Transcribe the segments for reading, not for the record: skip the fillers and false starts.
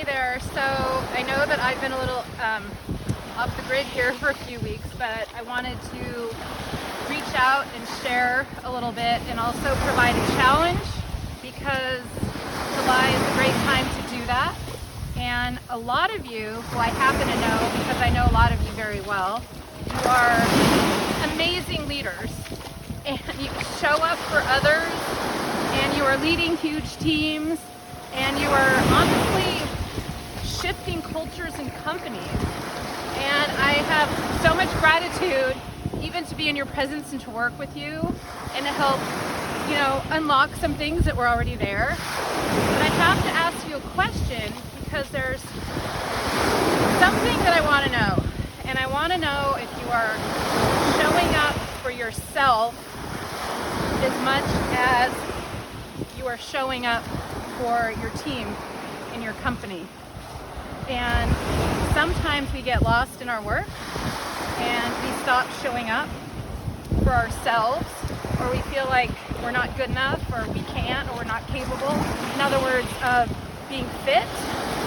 there. So I know that I've been a little off the grid here for a few weeks, but I wanted to reach out and share a little bit and also provide a challenge, because July is a great time to do that. And a lot of you, who I happen to know because I know a lot of you very well, you are amazing leaders and you show up for others and you are leading huge teams and you are honestly shifting cultures and companies. And I have so much gratitude even to be in your presence and to work with you and to help, unlock some things that were already there. But I have to ask you a question, because there's something that I want to know. And I want to know if you are showing up for yourself as much as you are showing up for your team in your company. And sometimes we get lost in our work and we stop showing up for ourselves, or we feel like we're not good enough, or we can't, or we're not capable. In other words, of being fit.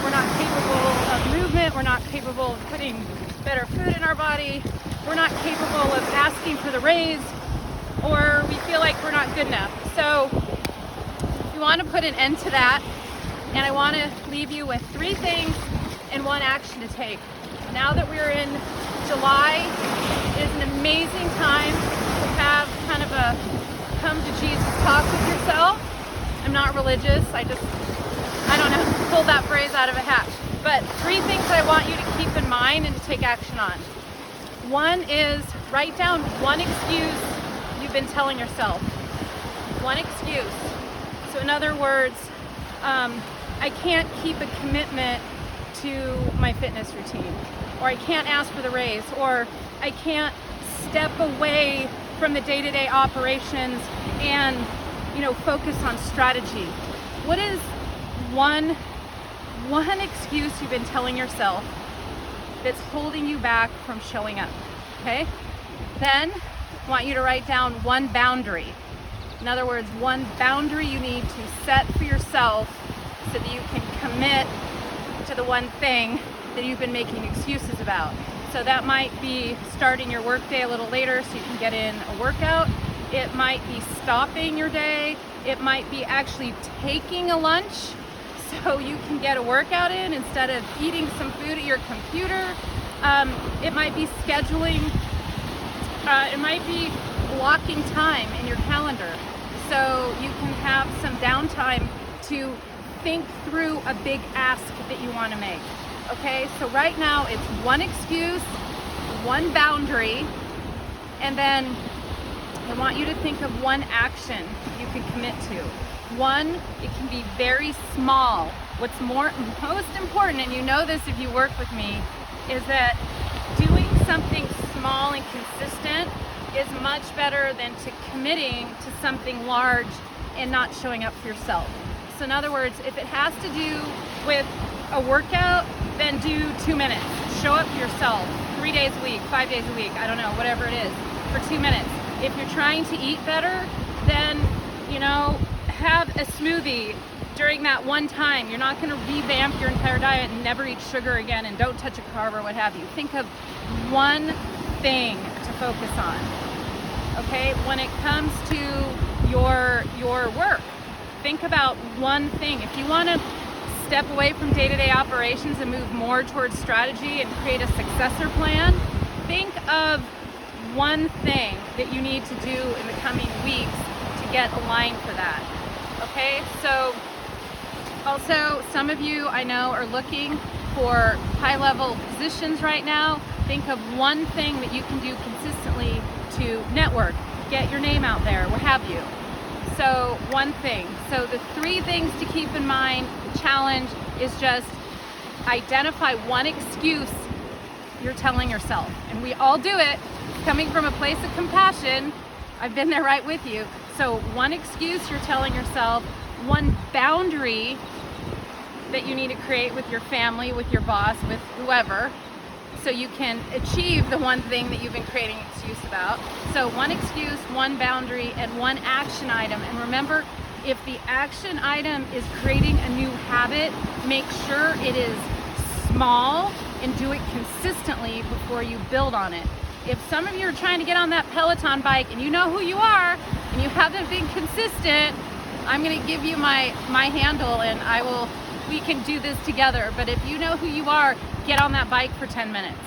We're not capable of movement. We're not capable of putting better food in our body. We're not capable of asking for the raise, or we feel like we're not good enough. So we want to put an end to that, and I want to leave you with 3 things and 1 action to take. Now that we're in July, it is an amazing time to have kind of a come to Jesus talk with yourself. I'm not religious. I don't know, pulled that phrase out of a hat. But 3 things that I want you to keep in mind and to take action on. 1 is write down 1 excuse you've been telling yourself. 1 excuse. So in other words, I can't keep a commitment to my fitness routine, or I can't ask for the raise, or I can't step away from the day-to-day operations and, focus on strategy. What is one excuse you've been telling yourself that's holding you back from showing up? Okay? Then I want you to write down 1 boundary. In other words, 1 boundary you need to set for yourself so that you can commit to the 1 thing that you've been making excuses about. So that might be starting your workday a little later so you can get in a workout. It might be stopping your day. It might be actually taking a lunch so you can get a workout in instead of eating some food at your computer. It might be scheduling. It might be blocking time in your calendar so you can have some downtime to think through a big ask that you want to make. Okay, so right now it's 1 excuse, 1 boundary, and then I want you to think of 1 action you can commit to. 1, it can be very small. What's most important, and you know this if you work with me, is that doing something small and consistent is much better than committing to something large and not showing up for yourself. So in other words, if it has to do with a workout, then do 2 minutes. Show up for yourself 3 days a week, 5 days a week, I don't know, whatever it is, for 2 minutes. If you're trying to eat better, then, have a smoothie during that 1 time. You're not going to revamp your entire diet and never eat sugar again and don't touch a carb or what have you. Think of 1 thing to focus on. Okay? When it comes to your work, think about 1 thing. If you want to step away from day-to-day operations and move more towards strategy and create a successor plan, think of 1 thing that you need to do in the coming weeks to get aligned for that. Okay, so also some of you I know are looking for high-level positions right now. Think of 1 thing that you can do consistently to network, get your name out there, what have you. So 1 thing. So the 3 things to keep in mind, the challenge is just identify 1 excuse you're telling yourself. And we all do it, coming from a place of compassion. I've been there right with you. So 1 excuse you're telling yourself, 1 boundary that you need to create with your family, with your boss, with whoever, so you can achieve the 1 thing that you've been creating an excuse about. So 1 excuse, 1 boundary, and 1 action item. And remember, if the action item is creating a new habit, make sure it is small and do it consistently before you build on it. If some of you are trying to get on that Peloton bike and you know who you are and you haven't been consistent, I'm going to give you my handle and we can do this together. But if you know who you are, get on that bike for 10 minutes.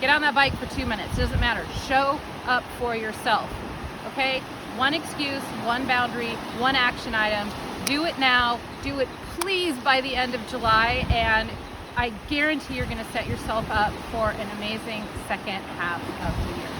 Get on that bike for 2 minutes. Doesn't matter. Show up for yourself. Okay? One excuse, one boundary, one action item. Do it now. Do it please by the end of July, and I guarantee you're going to set yourself up for an amazing second half of the year.